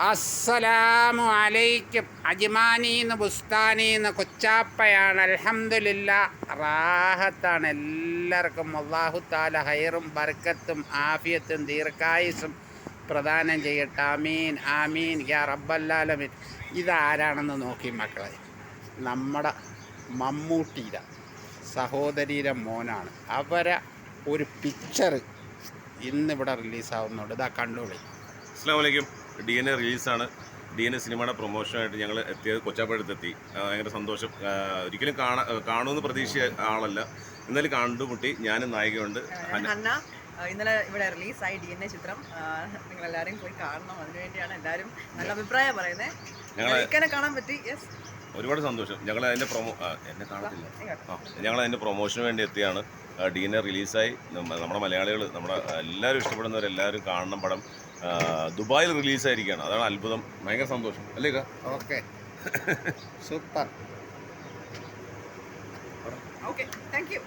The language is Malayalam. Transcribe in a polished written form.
അസ്സലാമു അലൈക്കും. അജ്മാനീന്ന് ബുസ്താനീന്ന് കൊച്ചാപ്പയാണ്. അൽഹംദുലില്ലാ റാഹത്താണ്. എല്ലാവർക്കും അല്ലാഹു തആല ഹൈറും ബർക്കത്തും ആഫിയത്തും ദീർഘായുസ്സും പ്രദാനം ചെയ്യട്ടെ. ആമീൻ ആമീൻ യാ റബ്ബൽ ആലമീൻ. ഇതാരാണെന്ന് നോക്കി മക്കളെ, നമ്മുടെ മമ്മൂട്ടിയുടെ സഹോദരിയുടെ മോനാണ്. അവരെ ഒരു പിക്ചർ ഇന്നിവിടെ റിലീസാവുന്നുണ്ട്. ഇതാ കണ്ടോളി. അസ്സലാമു അലൈക്കും. DNA റിലീസാണ്. DNA സിനിമയുടെ പ്രൊമോഷനായിട്ട് ഞങ്ങൾ എത്തിയത് കൊച്ചാപ്പടുത്തെത്തി. ഭയങ്കര സന്തോഷം. ഒരിക്കലും കാണുമെന്ന് പ്രതീക്ഷ ആളല്ല, എന്നാലും കണ്ടുമുട്ടി. ഞാനും നായികയുണ്ട് ഹന്ന. ഇന്നലെ ഇവിടെ റിലീസായി DNA ചിത്രം. നിങ്ങളെല്ലാവരും പോയി കാണണം. അതിനുവേണ്ടിയാണ് എല്ലാവരും നല്ല അഭിപ്രായം പറയുന്നത്. ഞങ്ങൾ കാണാൻ പറ്റി. യെസ്, ഒരുപാട് സന്തോഷം. ഞങ്ങൾ അതിൻ്റെ എന്നെ കാണത്തില്ല. ഞങ്ങൾ അതിൻ്റെ പ്രൊമോഷന് വേണ്ടി എത്തിയാണ്. DNA റിലീസായി. നമ്മുടെ മലയാളികൾ, നമ്മുടെ എല്ലാവരും ഇഷ്ടപ്പെടുന്നവരെല്ലാവരും കാണണം പടം. ദുബായിൽ റിലീസായിരിക്കുകയാണ്. അതാണ് അത്ഭുതം. ഭയങ്കര സന്തോഷം അല്ലേ? Okay, super. Okay, thank you.